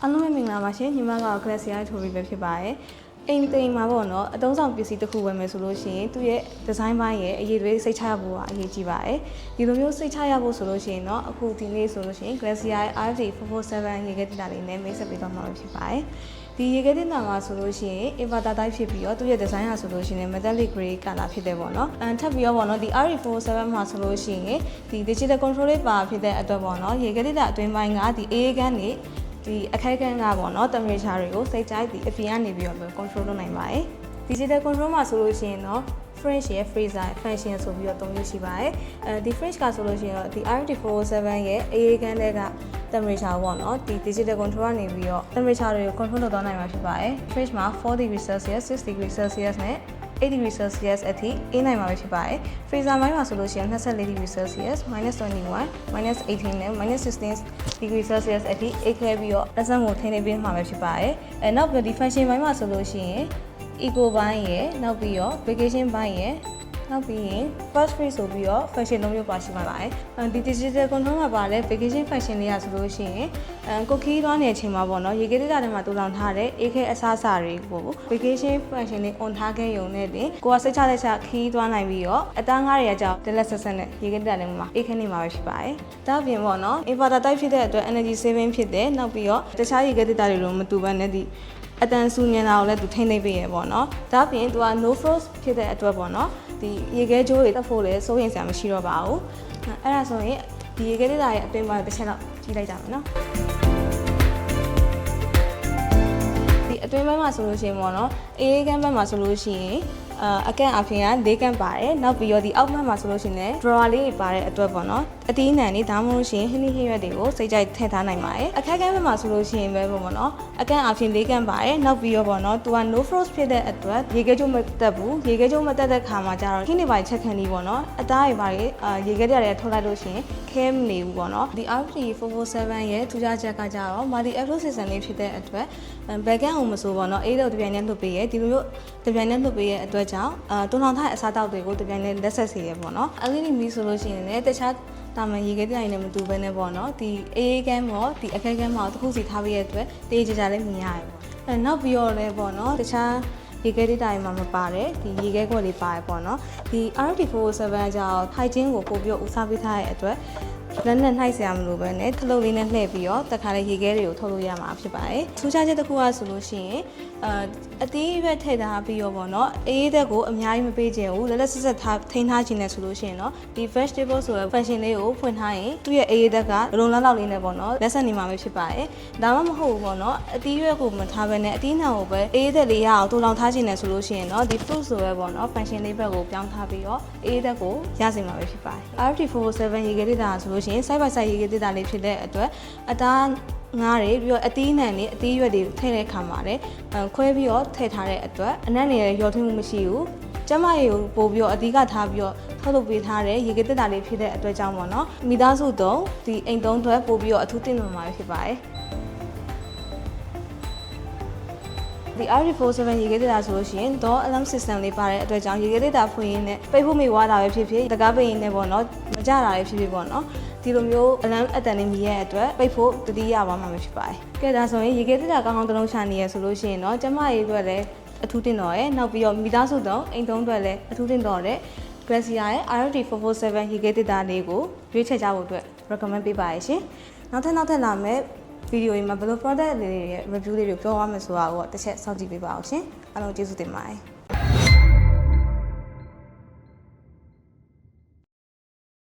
အားလုံးပဲမင်္ဂလာပါရှင်ညီမက Glacia ထိုရီပဲဖြစ်ပါတယ်အိမ်တိမ်မှာပေါ့နော်အသုံးဆောင်ပစ္စည်းတစ်ခုဝယ်မယ်ဆိုလို့ရှိရင်သူ့ရဲ့ဒီဇိုင်းပိုင်းရဲ့အရေးတွေစိတ်ချရဖို့ကအရေးကြီးပါတယ်ဒီလိုမျိုးစိတ်ချရဖို့ဆိုလို့ရှိရင်တော့အခုဒီနေ့ဆိုလို့ရှိရင် Glacia RD447 ရေခဲတင်တာလေးနဲ့မိတ်ဆက်ပေးသွားမှာဖြစ်ပါတယ်ဒီရေခဲတင်တာမှာဆိုလို့ရှိရင် inverter type ဖြစ်ပြီးတော့သူ့ရဲ့ဒီဇိုင်းဟာဆိုလို့ရှိရင် metallic gray color ဖြစ်တယ်ပေါ့နော်ထပ်ပြီးတော့ပေါ့နော်ဒီ RD447 မှာဆိုလို့ရှိရင်ဒီ digital control လေးပါဖြစ်တဲ့အတွက်ပေါ့နော်ရေခဲတင်တာအတွင်းပိုင်းကဒီ AA ကန်နေဒီအခိုက်အတန့်ကပေါ့နော် temperature တွေကိုစိတ်ကြိုက်ဒီအပြင်ကနေပြီးတော့ control လုပ်နိုင်ပါတယ် digital control မှာဆိုလို့ရှိရင်တော့ fridge ရဲ့ freezer function ဆိုပြီးတော့သုံးလို့ရှိပါတယ်ဒီ fridge ကဆိုလို့ရှိရင်တော့ဒီ RD447 ရဲ့အေးကန်တဲ့က temperature ပေါ့နော်ဒီ digital control ကနေပြီးတော့ temperature တွေကို control လုပ်သွားနိုင်မှာဖြစ်ပါတယ် fridge မှာ4 degree celsius 6 degree celsius နဲ့8 degree celsius အထိအေးနိုင်မှာပဲဖြစ်ပါတယ် freezer မိုင်းမှာဆိုလို့ရှိရင်24 degree celsius -21 -18 နဲ့ -16 degree celsius အထိအေးခဲပြီးတော့အဆန်းကိုထိန်းသိမ်းပေးမှာပဲဖြစ်ပါတယ်နောက်ပြီးဒီ function မိုင်းမှာဆိုလို့ရှိရင် eco ဘိုင်းရယ်နောက်ပြီးတော့ vacation ဘိုင်းရယ်နောက်ပြီးရင် first free ဆိုပြီးတော့ function လုံးမျိုးပါရှိမှာပါတယ်ဒီ digital control မှာပါလဲ vacation function လေးရဆိုလို့ရှိရင်ကိုခီးသွားနေတဲ့အချိန်မှာပေါ့နော်ရေခဲတက်တာထဲမှာတူလောင်ထားတဲ့အေးခဲအစားအစာတွေကို vacation function လေး on ထားခဲ့ရုံနဲ့တင်ကိုကစိတ်ချလက်ချခီးသွားနိုင်ပြီးတော့အသားငါးတွေအကြောင်းတက်လက်ဆက်ဆက်နဲ့ရေခဲတက်တာထဲမှာအေးခဲနေမှာပဲဖြစ်ပါတယ်ဒါအပြင်ပေါ့နော် inverter type ဖြစ်တဲ့အတွက် energy saving ဖြစ်တယ်နောက်ပြီးတော့တခြားရေခဲတက်တာတွေလိုမတူဘဲနဲ့ဒီအတန်ဆူညံတာကိုလည်းသူထိန်းသိမ်းပေးရပေါ့နော်ဒါအပြင်သူက no frost ဖြစ်တဲ့အတွက်ပေါ့နော်ဒီရေခဲကြိုးတွေတက်ဖို့လည်းစိုးရင်စရာမရှိတော့ပါဘူးအဲ့ဒါဆိုရင်ဒီရေခဲတက်တာရဲ့အတွင်းမှာတစ်ချက်တော့ကြည့်လိုက်ကြမယ်နော်ဒီအတွင်းပိုင်းမှာဆိုလို့ရှိရင်ပေါ့နော်အေးကန်းဘက်မှာဆိုလို့ရှိရင်အကန့်အပြင်က၄ကန့်ပါတယ်နောက်ပြီးတော့ဒီအောက်ဘက်မှာဆိုလို့ရှိရင် drawer လေးတွေပါတဲ့အတွက်ပေါ့နော်အတီးနံလေးဒါမှမဟုတ်ရှင်ဟင်းဟင်းရွက်တွေကိုစိတ်ကြိုက်ထည့်ထားနိုင်ပါတယ်အခက်ကန်းဘက်မှာဆိုလို့ရှိရင်ပဲပေါ့နော်အကန့်အပြင်၄ကန့်ပါတယ်နောက်ပြီးတော့ပေါ့နော်သူက no frost ဖြစ်တဲ့အတွက်ရေခဲကြိုးမတက်ဘူးရေခဲကြိုးမတက်တဲ့ခါမှာကျတော့ခင်းနေပါချက်ခံပြီးပေါ့နော်အသားတွေပါရေခဲတက်တွေထုတ်လိုက်လို့ရှိရင်ခဲမနေဘူးပေါ့နော်ဒီ RD447 ရဲ့ထူးခြားချက်ကကြတော့ multi outlet system လေးဖြစ်တဲ့အတွက်ဘက်ကန်းအောင်မဆိုပေါ့နော်အေးတော့တပြိုင်တည်းလွတ်ပေးရဲဒီလိုမျိုးတပြိုင်တည်းလွတ်ပေးရဲ့အတွက်ကြောင့်တွန်းထောင်ထားတဲ့အစားတောက်တွေကိုတပြိုင်တည်းလက်ဆက်စေရပေါ့နော်အလေးမီဆိုလို့ရှိရင်လည်းတခြားတာမန်ရေခဲတိုင်နဲ့မတူဘဲနဲ့ပေါ့နော်ဒီအေးကန်းပေါ့ဒီအခက်ကန်းမှာတစ်ခုစီထားပေးရတဲ့အတွက်တေးကြကြလေးမြင်ရတယ်ပေါ့နောက်ပြီးတော့လည်းပေါ့နော်တခြားရေခဲတိုင်မှာမပါတယ်ဒီရေခဲခွက်လေးပါတယ်ပေါ့နော်ဒီ RD447 ကြောင့် hygiene ကိုပို့ပြီးဦးစားပေးထားတဲ့အတွက်လက်နဲ့နှိုက်ဆရာမလို့ပဲနဲ့ခလုတ်လေးနဲ့လှည့်ပြီးတော့တခါလေရေခဲတွေကိုထုတ်လို့ရမှာဖြစ်ပါတယ်ထူးခြားချက်တစ်ခုကဆိုလို့ရှိရင်အသီးရွက်ထည့်ထားပြီးတော့ပေါ့နော်အေးသက်ကိုအများကြီးမပေးချင်ဘူးလက်လက်ဆက်ဆက်ထားထိန်းထားခြင်းနဲ့ဆိုလို့ရှိရင်တော့ဒီ vegetable ဆိုတဲ့ function လေးကိုဖွင့်ထားရင်သူ့ရဲ့အေးသက်ကလုံလောက်လောက်လေးနဲ့ပေါ့နော်လက်ဆက်နေမှာပဲဖြစ်ပါတယ်ဒါမှမဟုတ်ဘူးပေါ့နော်အသီးရွက်ကိုမထားဘဲနဲ့အသီးနှံကိုပဲအေးသက်လေးရအောင်တူလောင်ထားခြင်းနဲ့ဆိုလို့ရှိရင်တော့ဒီ fruit ဆိုရဲပေါ့နော် function လေးဘက်ကိုပြောင်းထားပြီးတော့အေးသက်ကိုရစေမှာပဲဖြစ်ပါတယ် RD447 ရေခဲတက်တာဆိုလို့ရှိရင် side by side ရေခဲတက်တာလေးဖြစ်တဲ့အတွက်အသားငါးတွေပြီးတော့အသီးနှံတွေအသီးရွက်တွေထည့်တဲ့ခါမှာလည်းခွဲပြီးတော့ထည့်ထားတဲ့အတွက်အနံ့တွေရောထွေးမှုမရှိဘူးကျမရေကိုပို့ပြီးတော့အဓိကထားပြီးတော့ထုတ်လုပ်ပေးထားတဲ့ရေခဲတက်တာလေးဖြစ်တဲ့အတွက်ကြောင့်ပေါ့နော်မိသားစုတုံးဒီအိမ်တုံးအတွက်ပို့ပြီးတော့အထူးတင်မှာမှာဖြစ်ပါတယ်ဒီ RD447 ရေခဲတက်တာဆိုလို့ရှိရင် door alarm system လေးပါတဲ့အတွက်ကြောင့်ရေခဲတက်တာဖွင့်ရင်းနဲ့ပိတ်ဖို့မိသွားတာပဲဖြစ်ဖြစ်တကားပိတ်ရင်းနဲ့ပေါ့နော်မကြတာပဲဖြစ်ဖြစ်ပေါ့နော်ဒီလိုမျိုးအလံအတန်လေးမြည်ရတဲ့အတွက်ပိတ်ဖို့တတိယပါမှာဖြစ်ပါတယ်။ကဲဒါဆိုရင်ရေခဲတက်တာကောင်းကောင်းတစ်လုံးချနေရဆိုလို့ရှိရင်တော့ကျမရေအတွက်လည်းအထူးတင်တော်ရယ်နောက်ပြီးတော့မိသားစုတုံးအိမ်တုံးအတွက်လည်းအထူးတင်တော်တဲ့ Glacia ရဲ့ RD447 ရေခဲတက်တာလေးကိုရွေးချယ်ကြဖို့အတွက် recommend ပေးပါရရှင်။နောက်ထပ်လာမယ့်ဗီဒီယိုတွေမှာဘယ်လို product လေးတွေရဲ့ review လေးတွေပြောရမယ်ဆိုတာကိုတစ်ချက်စောင့်ကြည့်ပေးပါအောင်ရှင်။အားလုံးကျေးဇူးတင်ပါတယ်။